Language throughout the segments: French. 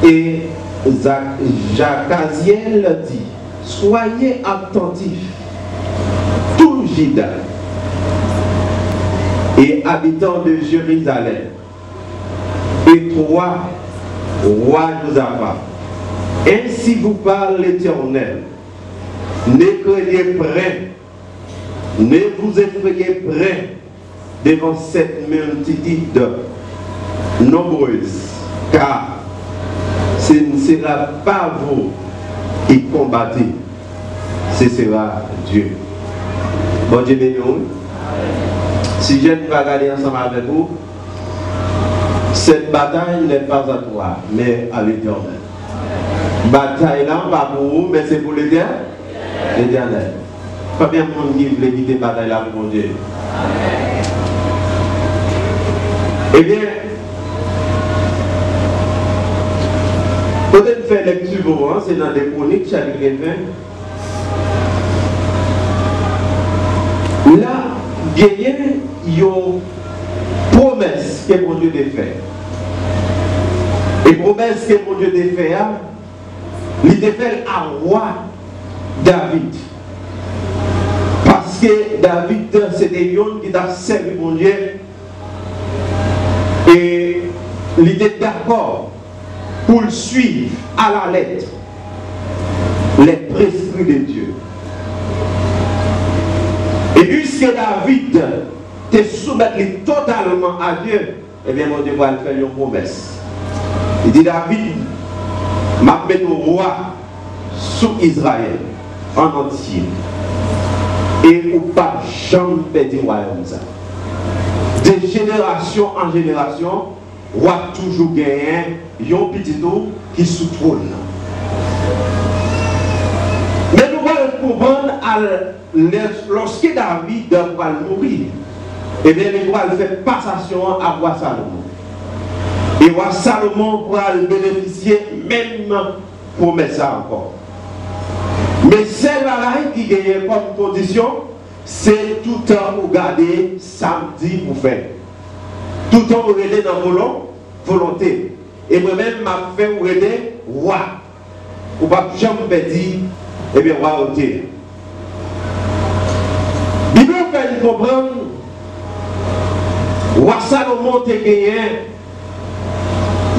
Et Jacaziel dit, soyez attentifs, tout Juda et habitants de Jérusalem, et toi, roi Josaphat, ainsi vous parle l'Éternel, ne craignez près, ne vous effrayez près devant cette multitude nombreuse, car ce ne sera pas vous qui combattez, ce sera Dieu. Bon Dieu béni. Si je ne vais regarder ensemble avec vous, cette bataille n'est pas à toi, mais à l'Éternel. Bataille là, pas pour vous, mais c'est pour l'Éternel. Pas bien mon qui voulait quitter bataille là pour mon Dieu. Eh bien, peut-être faire lecture, c'est dans des Chroniques, chapitre 20. Là, il y a une promesse que mon Dieu a fait. Et promesse que mon Dieu a fait, il a fait à roi David. Parce que David, c'était un qui a servi mon Dieu. Et il était d'accord pour le suivre à la lettre les prescrits de Dieu. Et puisque David te soumettait totalement à Dieu, eh bien mon Dieu va faire une promesse. Il dit David, m'a mis au roi sous Israël en entier. Et ou pas jamais perdre le royaume ça. De génération en génération, roi toujours gagné un petit tour qui sous trône. Mais nous allons comprendre lorsque David va mourir, et bien il va faire passation à roi Salomon. Et roi Salomon pourra bénéficier même promesse encore. Mais celle-là qui gagne comme condition, c'est tout le temps pour garder samedi pour faire. Tout le temps pour aider dans vos volonté. Et moi-même, m'a fait aider roi. Ou pas jamais dire, eh bien, roi au thé. Bible fait nous comprendre, roi Salomon te gagné,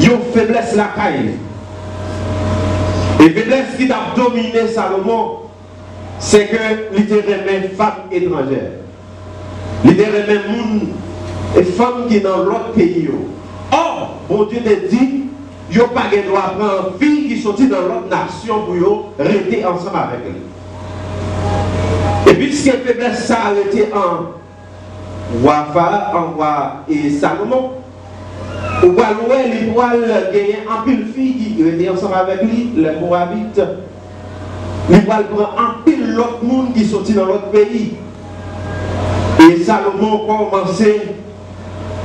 une faiblesse la caille. Et la faiblesse qui a dominé Salomon, c'est que il était une femme étrangère. Il était une femme qui est dans l'autre pays. Or, bon Dieu te dit, il n'y a pas de droit à prendre une fille qui sortit dans l'autre nation pour rester ensemble avec elle. Et puisque la faiblesse ça a arrêté en roi et Salomon, ou va louer les poils gagner un pile fille qui était ensemble avec lui, les Moabites. Il va prendre un pile l'autre monde qui sortit dans l'autre pays. Et Salomon commençait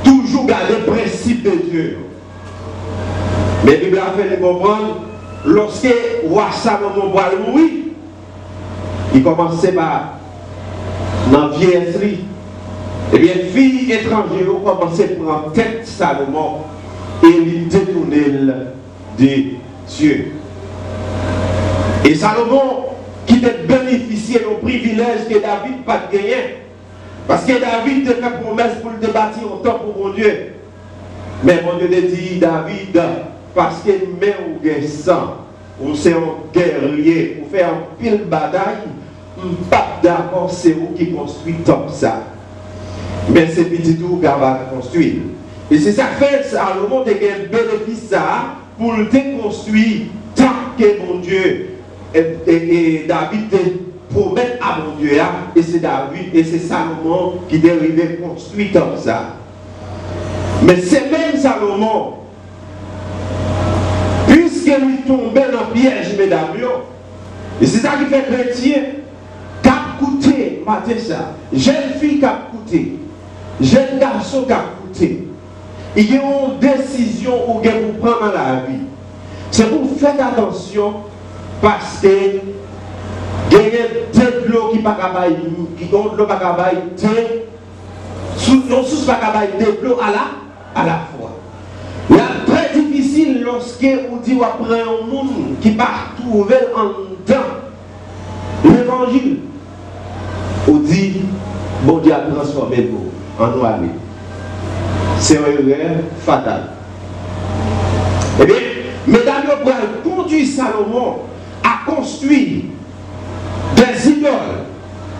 toujours à garder le principe de Dieu. Mais la Bible a fait nous comprendre, lorsque roi Salomon va mourir, il commençait par dans la vieillerie. Eh bien, fille étrangère commençait à prendre tête Salomon et lui détourner de Dieu. Et Salomon qui a bénéficié du privilège que David n'a pas gagné. Parce que David a fait promesse pour le bâtir un temple pour mon Dieu. Mais mon Dieu a dit, David, parce que même ou gagne sang, ou c'est un guerrier, ou fait un pile bataille, je ne suis pas d'accord, c'est vous qui construit comme ça. Mais c'est petit tout qui va construire. Et c'est ça que fait Salomon a un bénéfice ça pour le déconstruire tant que mon Dieu et David promet à mon Dieu. Et c'est David et c'est Salomon qui dérive construit comme ça. Mais c'est même Salomon, puisqu'il lui tombait dans le piège, mesdames, et c'est ça qui fait chrétien, cap coûté, matin ça, jeune fille cap coûté, jeune garçon cap coûté. Il y a une décision où vous prendre dans la vie. C'est pour faire attention parce que il y a deux plots qui ne sont pas capables de deux plots à la fois. C'est très difficile lorsque on dit qu'on prend un monde qui part trouver en temps l'évangile, on dit bon Dieu a transformé vous en noir. C'est une erreur fatale. Eh bien, mesdames, vous conduire Salomon à construire des idoles,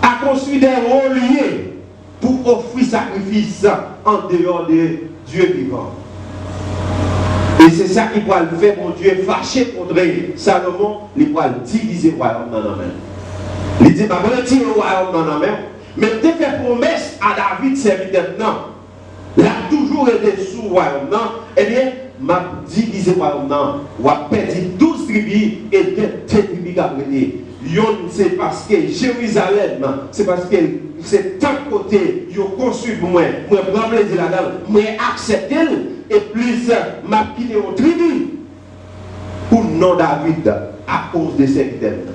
à construire des reliés pour offrir sacrifice en dehors de Dieu vivant. Et c'est ça qui va le faire, mon Dieu, fâché contre Salomon, il va diviser le royaume dans la main. Il dit, pas bon, tirer le royaume dans la main, mais tu fait promesse à David, serviteur, non. Il a toujours été sous le royaume, non. Eh bien, m'a divisé le royaume, non. On a perdu 12 tribus et 2 tribus qui ont été. C'est parce que Jérusalem, c'est parce que c'est tant côté, ils ont construit pour moi, moi prends plaisir là-dedans, moi accepter et plus m'a quitté au tribu pour non David à cause de cette tête.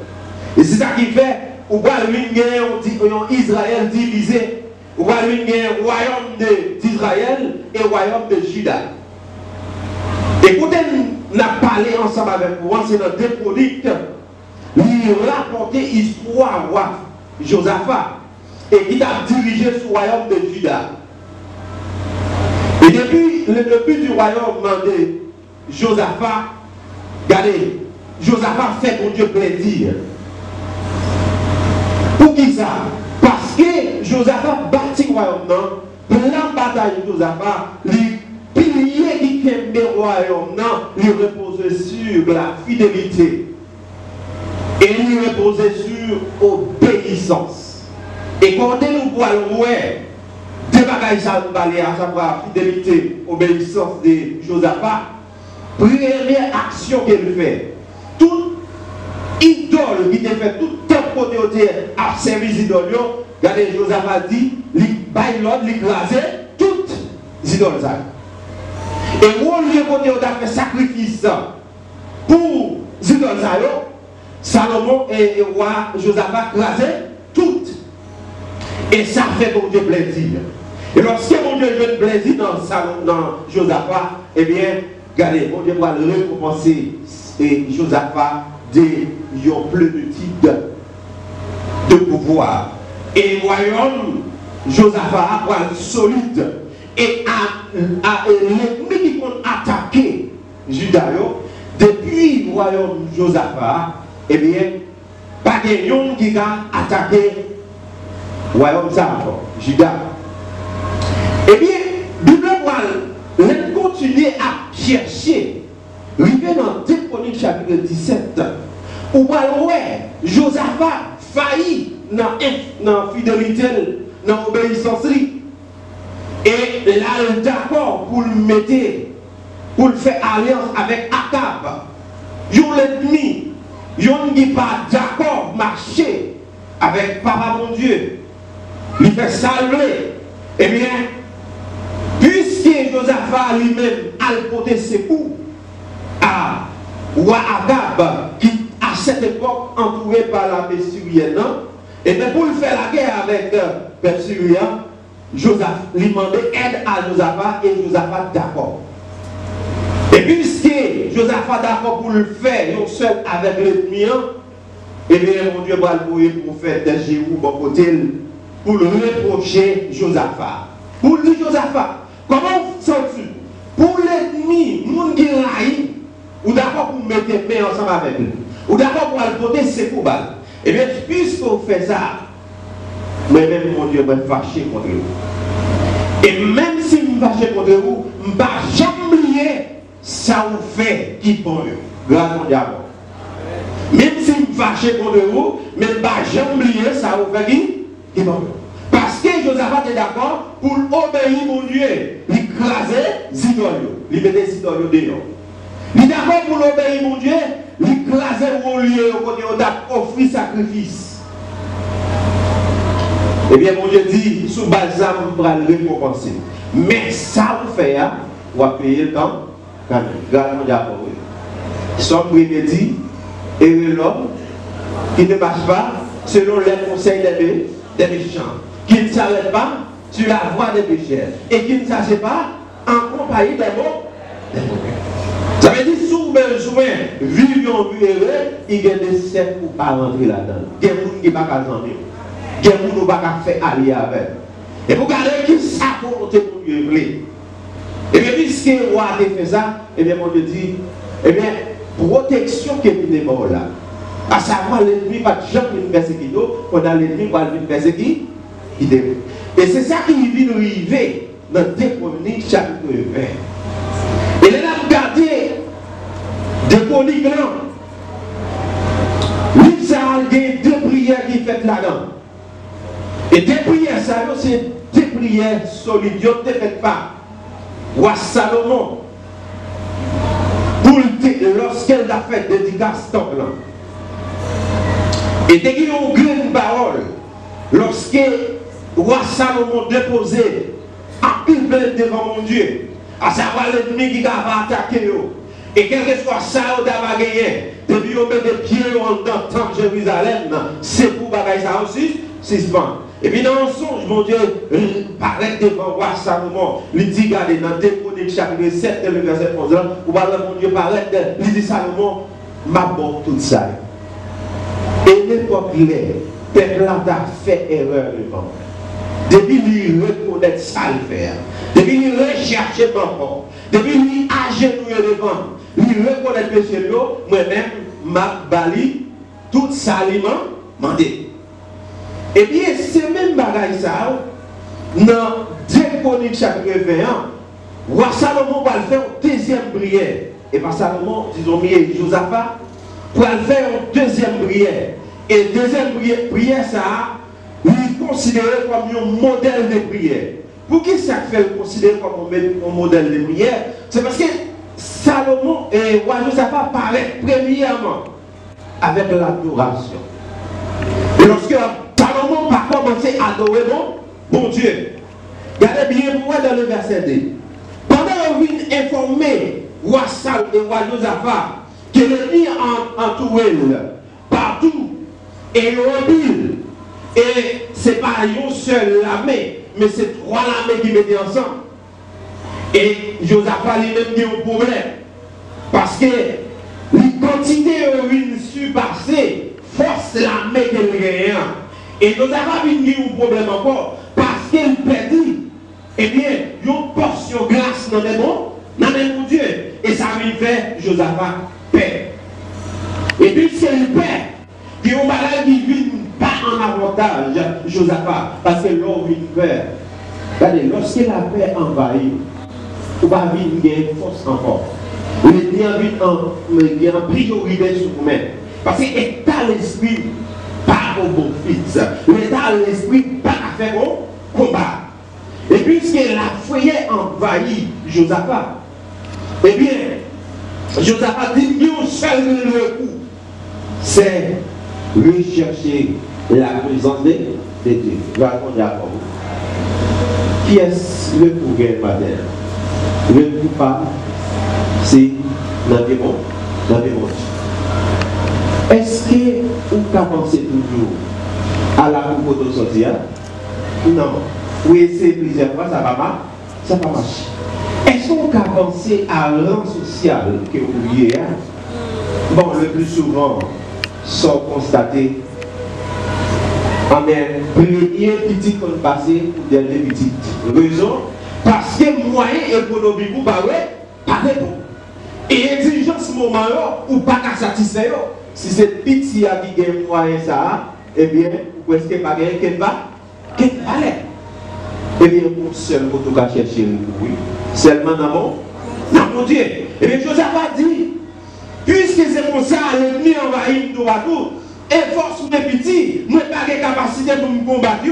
Et c'est ça qui fait, on voit Israël divisé, on voit un royaume d'Israël et un royaume de Juda. Écoutez, on a parlé ensemble avec vous, c'est dans 2 Chroniques. Il racontait l'histoire roi Josaphat et qui a dirigé ce royaume de Juda. Et depuis le début du royaume de Josaphat, regardez, Josaphat fait pour Dieu plaisir. Pour qui ça? Parce que Josaphat bâtit le royaume, non? Plan bataille de Josaphat, les piliers qui aiment le royaume, non? Il repose sur la fidélité. Et il reposait sur obéissance. Et quand nous voyons, deux bagages à nous à savoir fidélité, obéissance de Josaphat, première action qu'elle fait, toute idole qui était fait, tout temps côté à service d'idole, regardez, Josaphat dit, il baille l'ordre, il crase toutes les idoles. Et où le côté où a fait sacrifice pour les idoles, Salomon et roi Josaphat crasaient toutes. Et ça fait pour Dieu plaisir. Et lorsque mon Dieu veut plaisir dans Josaphat, eh bien, regardez, mon Dieu va le récompenser. Et Josaphat de plénitude de pouvoir. Et le royaume, Josaphat va être solide. Et l'ennemi qui vont attaquer Juda, depuis le royaume Josaphat, eh bien, pas de gens qui a attaqué le royaume Juda. Eh bien, Bible va continuer à chercher. Arrivé dans 2 Chroniques chapitre 17, où Josaphat faillit dans la fidélité, dans l'obéissance. Et là, il est d'accord pour le mettre, pour le faire alliance avec Akab. Il l'ennemi. Yon n'est pas d'accord marcher avec Papa mon Dieu. Il fait salver. Eh bien, puisque Josaphat lui-même a porté ses coups à roi Akab, qui à cette époque entouré par l'armée syrienne, et bien pour le faire la guerre avec le Syrien, Josaphat lui demandait aide à Josaphat et Josaphat d'accord. Et puisque Josaphat d'accord pour le faire, non seul avec l'ennemi, et bien mon Dieu va le mourir pour faire des Jéhu bon côté pour le reprocher Josaphat. Pour lui Josaphat, comment sens-tu? Pour l'ennemi, monde qui raille, ou d'accord pour mettre les mains ensemble avec lui, ou d'accord pour aller voter ses coups. Et bien puisque vous faites ça, moi-même mon Dieu va fâcher contre vous. Et même si je me fâche contre vous, je ne vais jamais oublier ça vous fait qui bon grâce à Dieu. Même si vous fâchez contre vous, mais je ne vais jamais oublier ça vous fait qui bon. Parce que Josaphat est d'accord pour obéir mon Dieu, l'écraser Zidolio, il met des Zidolio dehors. Il est d'accord pour obéir mon Dieu, l'écraser mon lieu au côté où offrir sacrifice. Eh bien mon Dieu dit, sous balsam, vous pourrez le récompenser. Mais ça vous fait, vous va payer le temps. Grâce à Dieu. Somme dit, et l'homme qui ne marche pas selon les conseils des méchants, qui ne s'arrête pas sur la voie des pécheurs et qui ne s'agit pas en compagnie des mots. Ça veut dire, besoin de vivre une vie heureuse, il y a des cercles pour ne pas rentrer là-dedans. Il y a des gens qui ne peuvent pas s'en aller. Il y a des gens qui ne peuvent pas faire allier avec. Et pour regarder qui ça volonté pour Dieu voulait. Et bien, puisque le roi a fait ça, et bien, on te dit, eh bien, protection qui est venue là. À savoir, l'ennemi va jamais venir persécuter, pendant l'ennemi va venir persécuter. Et c'est ça qui vient arriver dans 2 Chroniques chapitre 20. Et là, vous regardez 2 Chroniques là. Il y a 2 prières qui sont faites là-dedans. Et 2 prières, ça, c'est 2 prières solides. Ils ne faites pas. Roi Salomon, lorsqu'elle a fait dédicace temps là. Et dès qu'il y a une grande parole, lorsque Roi Salomon déposait un pile devant mon Dieu, à savoir l'ennemi qui va attaquer, et quel que soit ça, on va gagner. Depuis on met des pieds en temps de Jérusalem, c'est pour bagailler ça aussi, suspend. Et puis dans le songe, mon Dieu paraît devant Roi Salomon. Il dit, regardez, dans 2 Chroniques chapitre 7, le verset 11, où mon Dieu paraît, il dit Salomon, m'a bon tout ça. Et l'époque là, peuple a fait erreur devant. Depuis il reconnaît ça le faire. Depuis il recherche encore. Depuis il agenouille devant. Il reconnaît péché l'eau, moi-même, m'a bali, tout ça aliment, mandé. Et bien, c'est même bagaille ça, dans 2 Chroniques chapitre 21, Roi Salomon va le faire en 2e prière. Et par Salomon, disons, Josaphat, pour le faire en 2e prière. Et 2e prière, ça, il est considéré comme un modèle de prière. Pour qui ça fait le considérer comme un modèle de prière? C'est parce que Salomon et Roi Josaphat paraissent premièrement avec l'adoration. Et lorsque Salomon va commencer à adorer bon Dieu, regardez bien pour moi dans le verset 2. Pendant qu'on vient informer Roi Salomon et Roi Josaphat que l'ennemi entouré partout et mobile, et ce n'est pas une seule armée, mais c'est 3 armées qui mettent ensemble. Et Josaphat lui-même a un problème. Parce que il continue à surpasser force l'armée qu'elle gagne. Et Josaphat a un problème encore. Parce qu'il perdit, eh bien, il y a une portion grâce dans les bons, dans les bons Dieu. Et ça lui fait Josaphat perd. Et puisqu'il perd, il y a un malade qui vit pas en avantage, Josaphat, parce que l'homme vit peur. Regardez, lorsque la paix envahit, on va vivre une force encore. Il y a une priorité sur vous-même. Parce que l'état l'esprit, pas au bon fils. L'état l'esprit, pas à faire au combat. Et puisque la foyer envahit Josaphat, eh bien, Josaphat dit un seul coup, c'est rechercher la présence de Dieu. Je vais répondre à vous. Qui est le coupable matin? Le coupable, c'est l'environnement. Est-ce que vous pensez toujours à la coupe de sortir? Non. Vous essayez plusieurs fois, ça va marcher. Est-ce qu'on peut penser à rang social que vous voyez? Bon, le plus souvent, sont constatés en est premier petit qu'on passe pour dernier petit. Raison, parce que moyen économique ou pas bon. Et exigence moment ou pas qu'à satisfaire. Si c'est petit qui gagne moyen ça, eh bien, vous est-ce que pas gagner qu'elle va aller. Eh bien, pour seul vous tout chercher oui. Seulement dans mon Dieu. Eh bien, Josaphat dit, puisque c'est pour ça l'ennemi envahit nous à tout. Et force mes petits, nous n'avons pas de capacité pour nous combattre.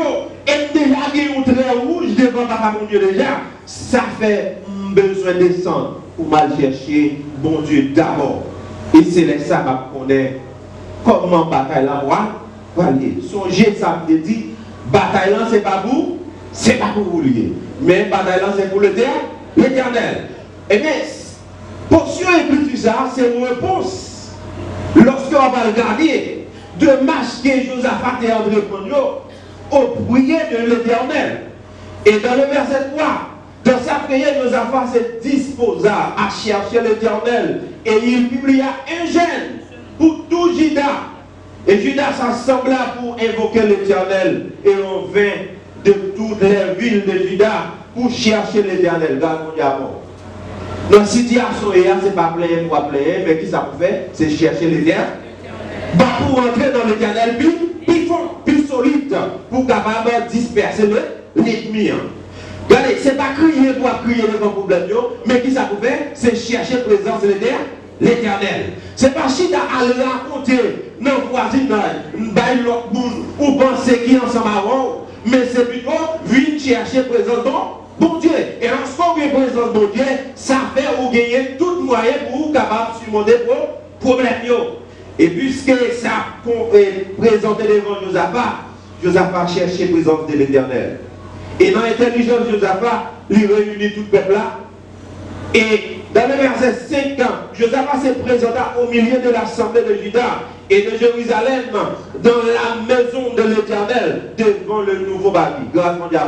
Et déjà, il y a un trait rouge devant papa mon Dieu déjà. Ça fait besoin de descendre pour mal chercher bon Dieu d'abord. Et c'est ça que je connais comment bataille là va aller. Songez ça me dit, bataille là c'est pas pour vous lier. Mais bataille là c'est pour l'Éternel. Et bien, portion et plus ça, c'est une réponse. Lorsqu'on va regarder de marche que Josaphat et André Pogno au prière de l'Éternel. Et dans le verset 3, dans sa prière, Josaphat se disposa à chercher l'Éternel et il publia un jeûne pour tout Juda. Et Judas s'assembla pour invoquer l'Éternel. Et on vint de toutes les villes de Juda pour chercher l'Éternel. Dans la situation, ce n'est pas plein pour appeler, mais qui ça peut faire? C'est chercher l'Éternel. Pour entrer dans l'Éternel, plus solide, pour capable disperser l'ennemi. Regardez, ce n'est pas crier pour crier devant le problème, mais qui ça peut faire? C'est chercher la présence de l'Éternel. Ce n'est pas si à le raconter dans le voisinage, ou penser qui ensemble avant, mais c'est plutôt venir chercher la présence de bon Dieu. Et lorsqu'on vient la présence de bon Dieu, ça fait ou gagner tout moyen pour capable de surmonter le problème. Et puisque ça présenté devant Josaphat cherchait la présence de l'Éternel. Et dans l'intelligence de Josaphat, il réunit tout le peuple là. Et dans le verset 5, Josaphat se présenta au milieu de l'assemblée de Juda et de Jérusalem dans la maison de l'Éternel devant le nouveau bâti. Grâce à Dieu.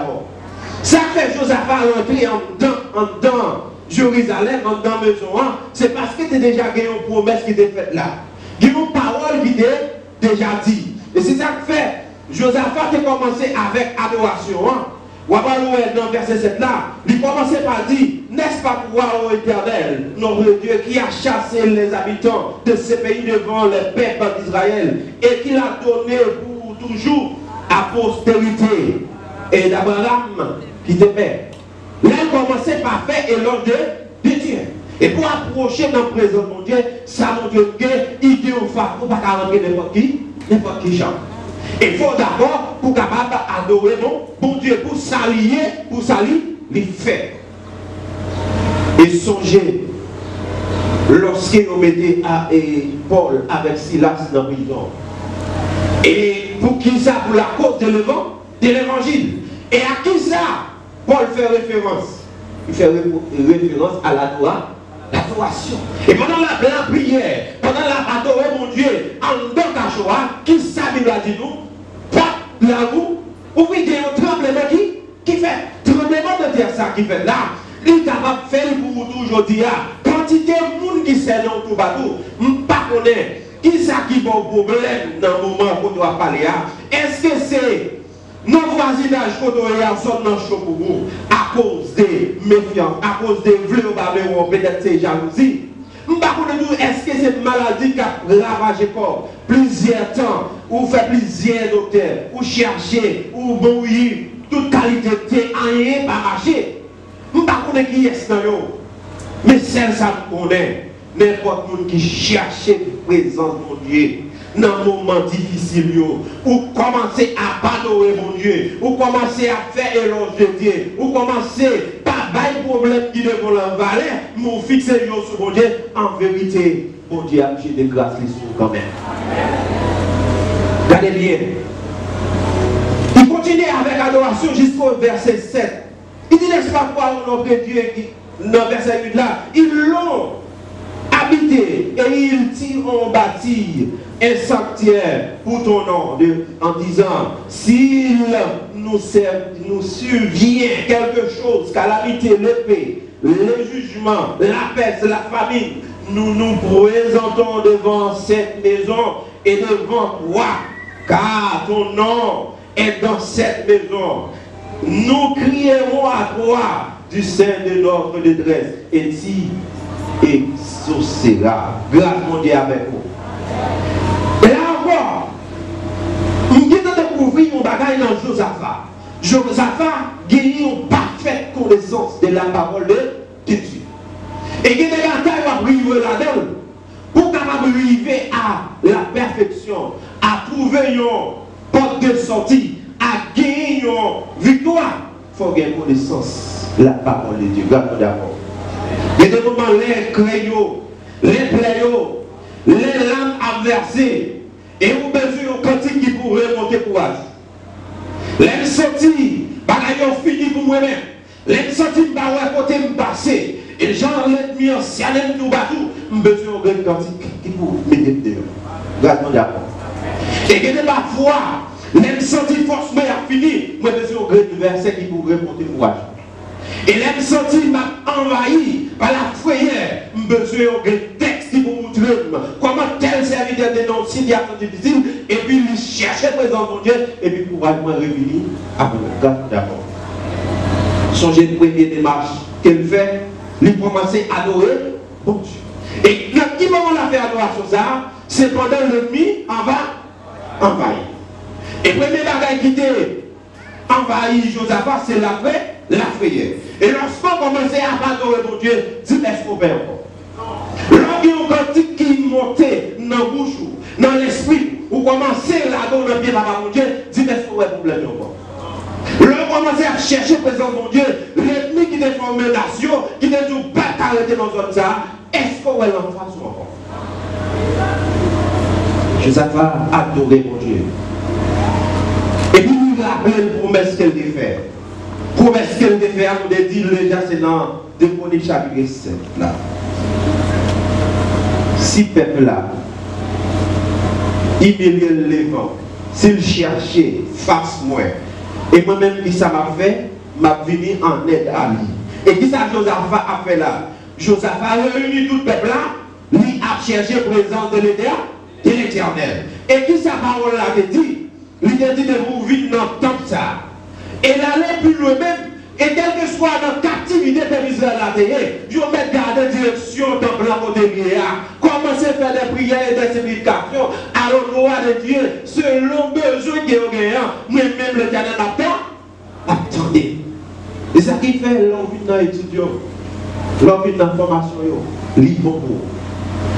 Ça fait Josaphat rentrer en dedans Jérusalem, en dedans la maison. C'est parce que tu as déjà gagné une promesse qui était faite là. Il y a une parole qui t'est déjà dit. Et c'est ça que fait Josaphat a commencé avec adoration. On va voir dans le verset 7 là. Il commençait par dire, n'est-ce pas toi, ô Éternel, notre Dieu, qui a chassé les habitants de ce pays devant les peuples d'Israël et qui l'a donné pour toujours à postérité et d'Abraham qui te paie. Là, il commençait par faire éloge de Dieu. Et pour approcher dans le présent de mon Dieu, ça nous dit qu'il dit au phare, pour ne pas rentrer n'importe qui chante. Il faut d'abord, pour capable adorer bon Dieu, pour s'allier, les faits. Et songez, lorsqu'il mettait Paul avec Silas dans la prison. Et pour qui ça? Pour la cause de l'évangile. Et à qui ça? Paul fait référence. Il fait référence à l'adoration. Et pendant la prière, pendant la adorer mon Dieu, en dedans Cachoa, qui ça Bible a dit nous? Pas la roue, ou il y a un tremblement qui fait tremblement de terre ça qui fait là. Il est capable de faire pour toujours dire, quantité de monde qui s'est dans tout bateau, je ne connais pas qui ça qui va problème dans le moment qu'on doit parler. Est-ce que c'est nos voisinages qu'on doit sortir dans le chaud pour vous à cause de méfiance, à cause de vle ou peut-être c'est jalousie? Est-ce que c'est une maladie qui a ravagé le corps plusieurs temps, ou fait plusieurs docteurs, ou chercher, ou bouillir, toute qualité de rien pas marcher? Je ne sais pas qui est dans yo. Mais celle ça nous connaît. N'importe qui qui cherche la présence de mon Dieu dans un moment difficile, ou commencer à adorer mon Dieu, ou commencer à faire éloge de Dieu, ou commencer par bail problème qui devant l'envaler, nous fixer sur mon Dieu. En vérité, mon Dieu a j'ai des grâces quand même. Regardez bien. Il continue avec adoration jusqu'au verset 7. Il dit, n'est-ce pas quoi notre Dieu qui, dans le verset 8 là, ils l'ont habité et ils ont bâti un sanctuaire pour ton nom en disant, s'il nous survient quelque chose, calamité, l'épée, le jugement, la peste, la famine, nous nous présentons devant cette maison et devant toi, car ton nom est dans cette maison. Nous crierons à toi du sein de notre détresse et si exaucera. Grâce mon Dieu avec vous. Et là encore, nous devons découvrir un bagage dans Josaphat. Josaphat gagne une parfaite connaissance de la parole de Dieu. Et il y a des batailles à arriver là-dedans pour arriver à la perfection, à trouver une porte de sortie, à gagner une victoire. Il faut gagner connaissance de la parole de Dieu. Grâce d'abord. Il y a des moments, les crayons, les pléaux, les lames adversées, et vous besoin d'un cantique qui pourrait monter courage. Les sorties, bagaillons fini pour moi-même. Les sorties, je côté me passer. Et genre, l'ennemi ancien, tout batou, je besoin d'un cantique qui pourrait mettre dehors. Grâce d'abord. Et il y a des parfois, les sorties force à fini, je besoin d'un verset qui pourrait monter courage. Et les sorties m'a envahi par la frayeur, je besoin d'un texte problème. Comment tel serviteur dénonce situation difficile, et puis il cherche la présence de Dieu, et puis pour vraiment revenir à mon regard d'abord. Songez la première démarche qu'elle fait, il commence à adorer bon Dieu. Et dans quel moment on a fait adoration ça, c'est pendant l'ennemi envahir. Et le premier bagage qui était envahi Josaphat, c'est la prière. Et lorsqu'on commençait à adorer mon Dieu, dis laisse qu'on perd encore. Lorsqu'il y a un cantique qui montait dans la bouche, dans l'esprit, ou commencez à adorer bien à mon Dieu, dis laisse qu'on perd problème encore. Lorsqu'on commençait à chercher le présent de mon Dieu, l'ennemi qui était formé nation, qui était tout pas arrêté dans zone ça, est-ce qu'on va l'en face encore? Josaphat adorer mon Dieu. Et puis il rappelle la promesse qu'elle a fait. Promesse qu'elle a fait, on a dit déjà, c'est dans Deutéronome chapitre 7. Là. Si peuple là, il me les vents, s'il cherchait face moi, et moi-même, qui ça m'a fait, m'a venu en aide à lui. Et qui ça Josaphat a fait là? Josaphat a réuni tout le peuple là, lui a cherché présence de l'Éternel. Et qui sa parole là dit? Il a dit de vous vivre dans le temple ça. Et l'aller plus loin-même, et quel que soit dans la captivité de l'Israël à terre, je vais mettre garder direction dans le plan de prière. Commencez à faire des prières et des supplications à l'endroit de Dieu, selon besoin qu'il y a. Moi-même, l'Éternel attendez. Et ça qui fait l'envie dans l'étudiant, l'envie dans la formation, libre.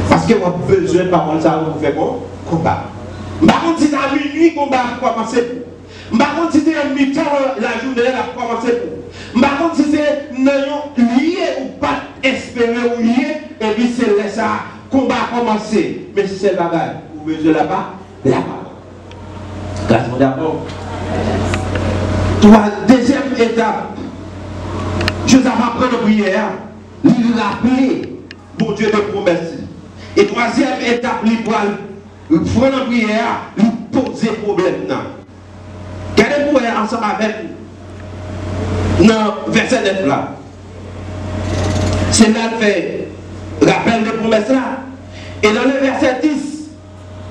Parce que vous avez besoin de parole ça pour faire combat. Par contre, si c'est à minuit qu'on va commencer pour. Par contre, si c'est à mi-temps la journée, elle va commencer pour. Par contre, si c'est lié ou pas espérer ou lié, et puis c'est là ça qu'on va commencer. Mais si c'est la balle, vous besoin là-bas, là-bas. Grâce d'abord. Deuxième étape, Josaphat prend la prière, lui rappeler, bon Dieu de promesse. Et troisième étape, lui prend la prière, lui poser problème. Quel est le ensemble avec dans verset 9 là? C'est là le fait rappel de promesse là. Et dans le verset 10,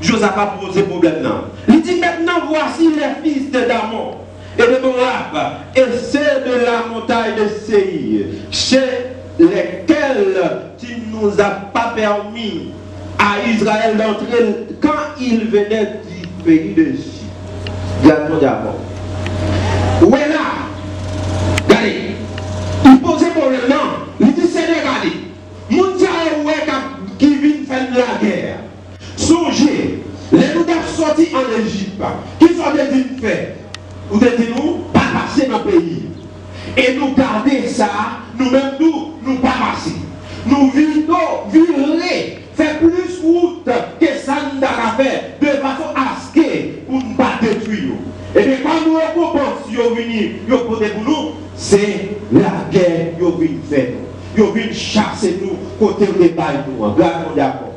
Josaphat pose problème là. Il dit maintenant voici les fils de Damon et de Moab et ceux de la montagne de Séir, chez lesquels tu ne nous as pas permis à Israël d'entrer quand il venait du pays de Chine. Regardons d'abord. Où est là? Regardez. Il posait problème, non? Il dit c'est regardez. Mounsa qui vient faire la guerre. Songez, les nous avons sorti en Égypte. Qui sont des dignes faits? Vous dites nous, pas passer dans le pays. Et nous garder ça, nous-mêmes nous pas passer. Nous vivons, virer, faire plus route que ça nous a fait de façon à ce que pour ne pas détruire. Et bien quand nous récompensons venir, pour nous, c'est la guerre qui vient faire nous. Ils viennent chasser nous, côté de débat nous. Regardons d'accord.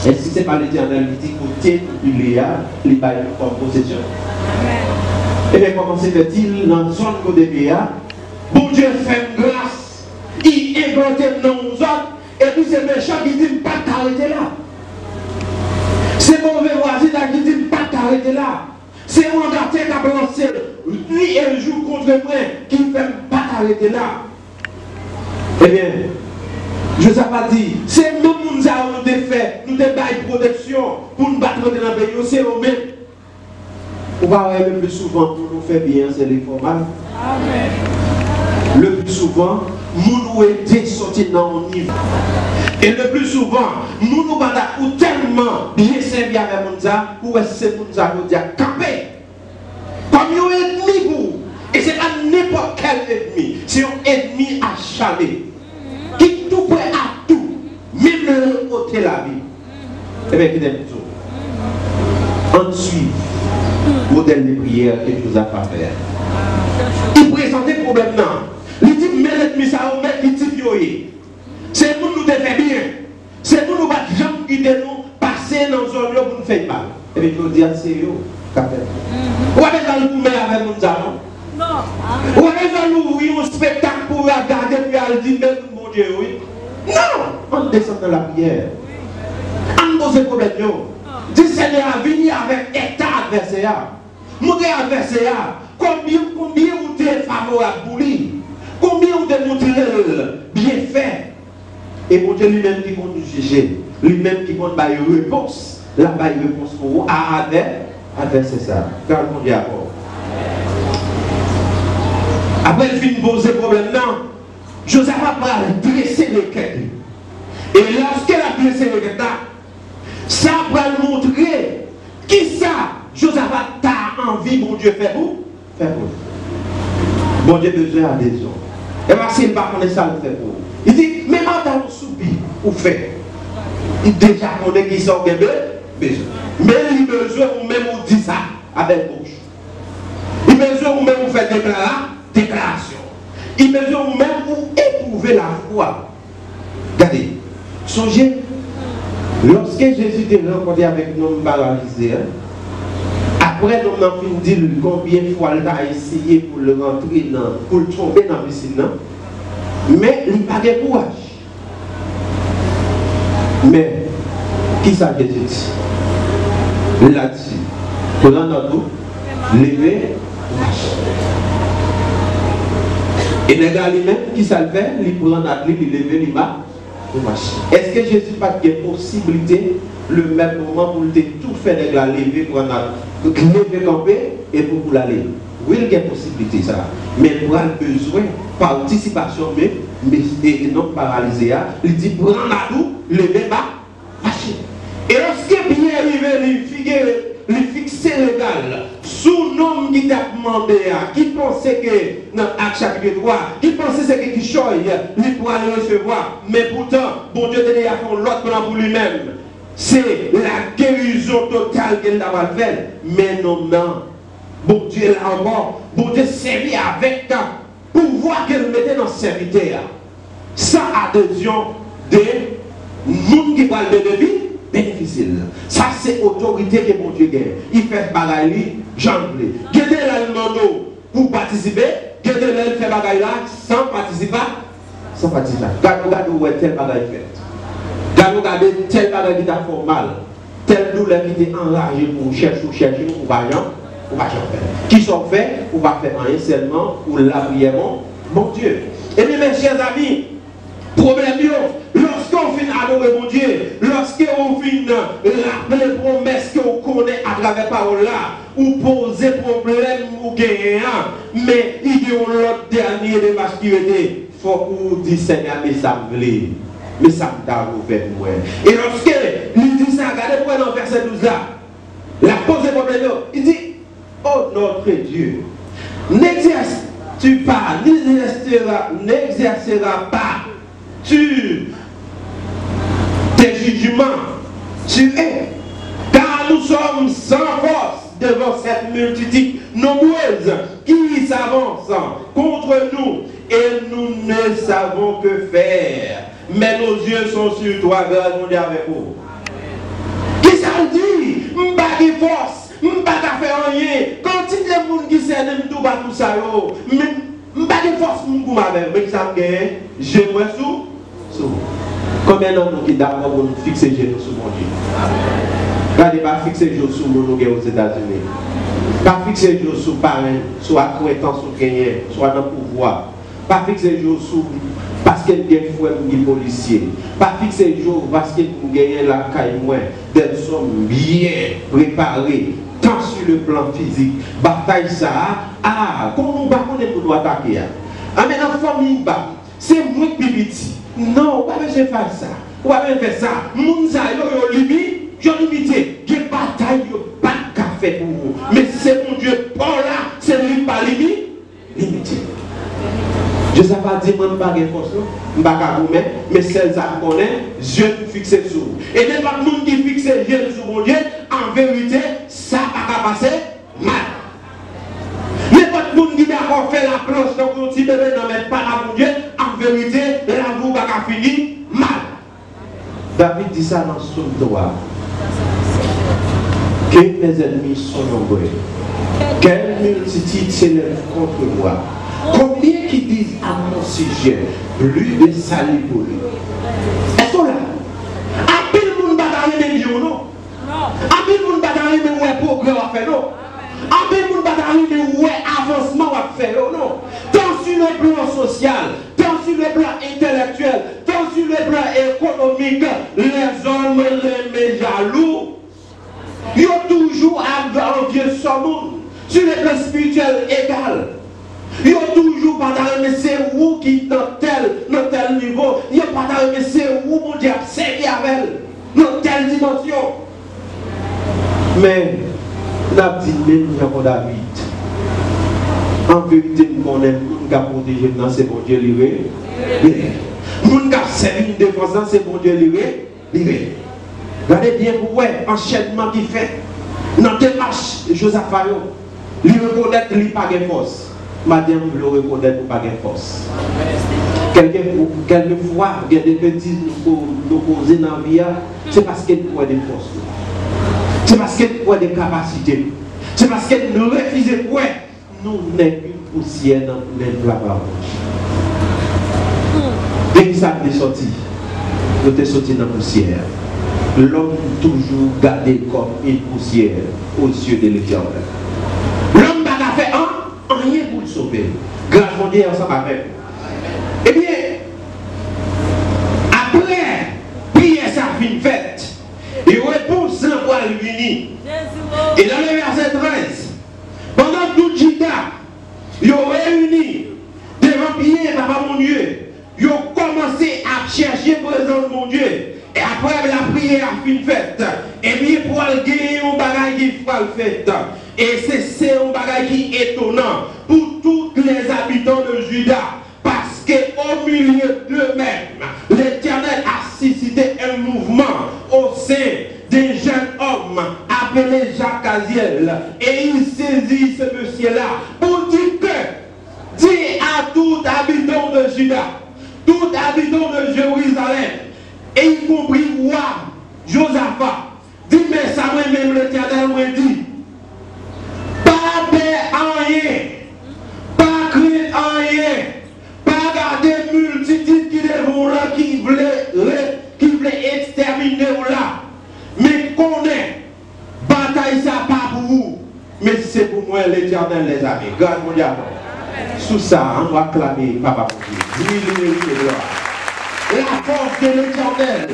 Est-ce que ce n'est pas l'Éternel qui dit côté il y a les bails comme possession? Et bien comment se fait-il dans son côté de bon Dieu fait grâce, il invente nous autres, et puis c'est méchant qui dit pas t'arrêter là. C'est mauvais voisin qui dit pas t'arrêter là. C'est mon gâteau qui a lancé nuit et jour contre moi qui ne fait pas t'arrêter là. Eh bien, je ne sais pas dire, c'est nous qui nous avons fait, nous avons fait protection pour nous battre dans le pays, c'est nous-mêmes. On va voir le plus souvent pour nous faire bien, c'est les formats. Amen. Le plus souvent, nous aider à sortir dans le niveau. Et le plus souvent, nous nous battons tellement bien servir avec nous, pour essayer de nous dire camper. Comme un ennemi pour. Et ce n'est pas n'importe quel ennemi, c'est un ennemi acharné. Qui tout prêt à tout, même le côté la vie. Eh bien, qui aime tout. Ensuite, modèle de prière que nous avons fait. Il présentait le problème là. Il dit, mais l'ennemi, ça va mettre qui dit, c'est pour nous faire bien. C'est pour nous battre les gens qui nous passer dans une zone pour nous faire mal. Et bien, je veux dire, c'est eux qui fait. Ou est-ce que nous mettons avec nous allons? Non. Ou est-ce que nous ouvrons un spectacle pour regarder et dire, mais mon Dieu, oui. Non. On descend dans la prière. poser problème. Dis Seigneur, venir avec état adversaire. Monter adversaire. Combien vous êtes favorable pour lui? Combien vous êtes montré bien fait? Et mon Dieu lui-même qui compte nous juger. Lui-même qui compte bailler réponse. La baille réponse pour vous à adversaire ça. Car mon Dieu d'accord. Après il finit de poser problème, non. Josaphat va dresser les quêtes. Et lorsqu'elle a dressé les quêtes, ça va nous montrer qui ça, Josaphat a envie, mon Dieu, faire pour vous. Bon Dieu, besoin d'adhésion. Et parce qu'il ne va pas connaître ça, il fait pour vous. Il dit, mais maintenant, vous soupir, vous faites. Il déjà connaît qui sont besoin. Mais il besoin, ou même vous dit ça avec bouche. Il besoin, ou même vous faites déclaration. Il besoin, ou même vous éprouver la foi. Regardez, songez, lorsque Jésus était rencontré avec nous paralysés, après nous avons fini de dire combien de fois il a essayé pour le rentrer pour le tomber dans la piscine, mais il n'a pas de courage. Mais, qui ça Jésus dit? Il a dit, pour l'entendre, lever, marcher. Et les gars lui-même, qui ça le fait? Il prend la clé, il lever, il marche. Est-ce que Jésus n'a pas de possibilité, le même moment pour tout faire les gars lever, pour lever camper et pour l'aller? Oui, il y a possibilité ça. Mais pour avoir besoin, participation, mais non paralysé, il dit prends la roue, lever, marcher. Et lorsque bien arrivé, il fixer l'égal sous nom qui t'a demandé, qui pensait que dans l'acte chapitre 3, qui pensait que c'est quelque chose, il pourra le recevoir. Mais pourtant, bon Dieu a fait l'autre plan pour lui-même. C'est la guérison totale qu'il a fait. Mais non, bon Dieu là encore, bon Dieu servi avec un pouvoir qu'il mettait dans le serviteur. Sans adhésion des gens qui parlent de vie. Difficile. Ça c'est autorité que mon Dieu gagne. Il fait bagaille, j'enlève. Gardez l'almando pour participer, gardez l'elle fait bagaille là sans participer. Regardez où est tel bagaille fait. Regardez tel bagaille qui t'a fait mal, tel douleur qui t'est enragé pour chercher ou pas faire. Qui sont faits ou pas faire rien seulement ou la prière mon Dieu. Et bien mes chers amis, problème lorsqu'on finit adorer mon Dieu, lorsqu'on finit rappeler les promesses qu'on connaît à travers la parole là, ou poser problème ou gagner, mais il y a l'autre dernier démarche qui était, il faut qu'on dise Seigneur, mais ça me plaît, mais ça me t'a fait pour moi. Et lorsque il dit ça, regardez pour dans verset 12 là, la pose des problèmes, il dit, oh notre Dieu, n'exerces-tu pas, n'exerceras pas tes jugements, tu es, car nous sommes sans force devant cette multitude nombreuse qui s'avance contre nous et nous ne savons que faire. Mais nos yeux sont sur toi, grâce mon Dieu avec vous. Qui ça dit? M'pas de force, m'pas de faire rien. Quand il y a des gens qui s'aiment, tout ça, m'pas de force, mais ça me gagne, j'aimerais sous. Combien d'entre nous qui d'accord pour nous fixer les genoux sur mon Dieu? Regardez, pas fixer les genoux sur mon Dieu aux États-Unis. Pas fixer les genoux sur parents, soit accointant, soit gagné, soit dans le pouvoir. Pas fixer les genoux sur parce qu'il y a des fois des policiers. Pas fixer les genoux parce qu'il y a la caille moins. Des sommes bien préparés, tant sur le plan physique. Bataille ça, comment on va connaître pour nous attaquer? Mais dans la famille, c'est moi qui petit. Non, on ne va pas faire ça. On ne va pas faire ça. Mounza, il y a limite, il y a limité. Il y a bataille, il n'y a pas de café pour vous. Mais c'est mon Dieu, par là, c'est lui pas limité. Je ne sais pas dire, je ne sais pas force, je ne sais pas vous-même, mais celles qui connaissent, yeux fixés sur vous. Et les gens qui fixent les yeux sur mon Dieu, en vérité, ça ne va pas passer mal. Les gens qui ont fait la planche dans le petit bébé, non, mais pas à mon Dieu, en vérité, la roue va finir mal. David dit ça dans son droit. Que mes ennemis sont nombreux. Quelle multitude s'élève contre moi. Combien qui disent à mon sujet, plus de salut pour lui. Est-ce que là, à peine le monde va dans les millions, arriver où progrès à faire, non. En peu de monde pas arriver où avancement à faire, non. Tant sur le plan social, tant sur le plan intellectuel, tant sur le plan économique, les hommes, les jaloux, ils ont toujours envieux son monde. Sur le plan spirituel égal. Ils ont toujours pas d'arrêt, c'est où qui dans tel niveau. Ils n'ont pas d'arrêt, c'est où mon Dieu a servi avec elle. Dans telle dimension. Mais, la petite même, David. En vérité, nous connaissons, nous qui avons protégé dans c'est bon Dieu livré. Nous qui avons servi une défense dans c'est bon Dieu livré. Regardez bien, ouais, enchaînement qui fait. Dans la démarche, Josaphat, il reconnaît qu'il n'a pas de force. Madame, vous le reconnaître pas de force. Quelquefois, il y a des petits nous poser dans la vie, c'est parce qu'il y a des forces. C'est parce qu'il y a des capacités. C'est parce que nous refusons quoi. Nous n'avons qu'une poussière dans les plats. Dès que ça est sorti, nous sommes sortis dans la poussière. L'homme toujours gardé comme une poussière aux yeux de l'Éternel. L'homme n'a fait rien pour le sauver. Grâce à Dieu, ensemble avec. Eh bien, après, prière sa fin faite, il répond sans voir l'uni. Et dans le verset 13, pendant tout Juda, ils ont réuni devant Pierre, papa mon Dieu. Ils ont commencé à chercher présence mon Dieu. Et après la prière a fin faite, et bien pour le gagner un bagage qui fera le fait. Et c'est un bagage qui est étonnant pour tous les habitants de Juda. Parce qu'au milieu d'eux-mêmes, l'Éternel a suscité un mouvement au sein des jeunes hommes appelés Jacques Aziel. Et il saisit ce monsieur-là pour dire que, dis à tout habitant de Juda, tout habitant de Jérusalem, et y compris roi Josaphat, dit mais ça moi-même l'Éternel m'a dit, pas de rien, pas crier rien, pas garder multitude qui devant là, qui voulait exterminer là, mais connaît, bataille ça pas pour vous, mais c'est pour moi l'Éternel les amis. Garde mon diable. Sous ça, on va clamer Papa pour Dieu. La force de l'Éternel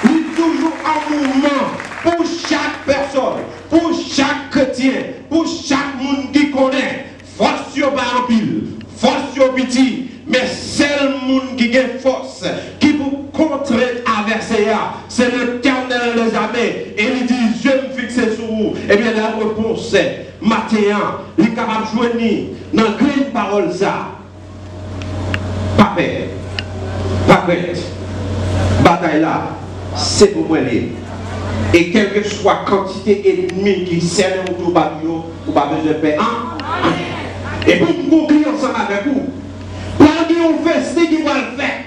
est toujours en mouvement pour chaque personne, pour chaque chrétien, pour chaque monde qui connaît. Force sur Bampil, force sur Petit, mais seul monde qui a force, qui peut contrer l'adversaire, c'est l'Éternel les amis. Et il dit, je me fixe sur vous. Et bien la réponse c'est, Matin, il est capable de joindre dans la grande parole ça. Pas peur. Pas prête. Bataille là, c'est pour moi. Et quelle que soit la quantité ennemie qui sert autour de vous, vous n'avez pas besoin de paix. Et pour nous conclure ensemble avec vous, pour un festin qui va le faire.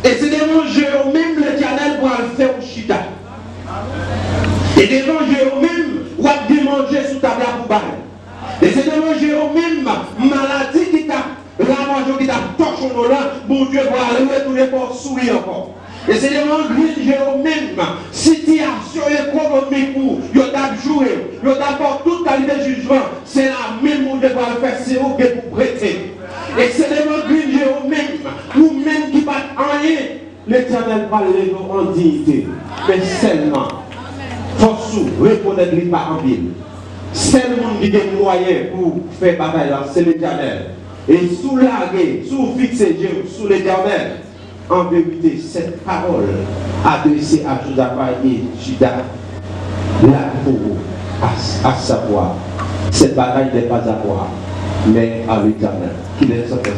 Et c'est des manger même l'Éternel pour le faire au Chita. Et des manger même, ou à démanger sous table pour bail. Et c'est des manger même maladie qui t'a. La manger qui t'a torché au là, mon Dieu va aller retourner pour sourire encore. Et c'est des gens même situation économique où ils ont joué, ils ont d'abord toute qualité de jugement, c'est la même où ils doivent faire, c'est où ils pour prêter. Et c'est des gens même, ou même qui battent rien, l'Éternel va les en dignité. Mais seulement, force reconnaître les pas en ville. Seulement qui a des moyens pour faire bataille là, c'est l'Éternel. Et sous l'arrêt, sous fixer Dieu, sous l'Éternel, en vérité, cette parole adressée à Josaphat et Juda, là pour à savoir, cette bataille n'est pas à voir, mais à l'Éternel, qui les a fait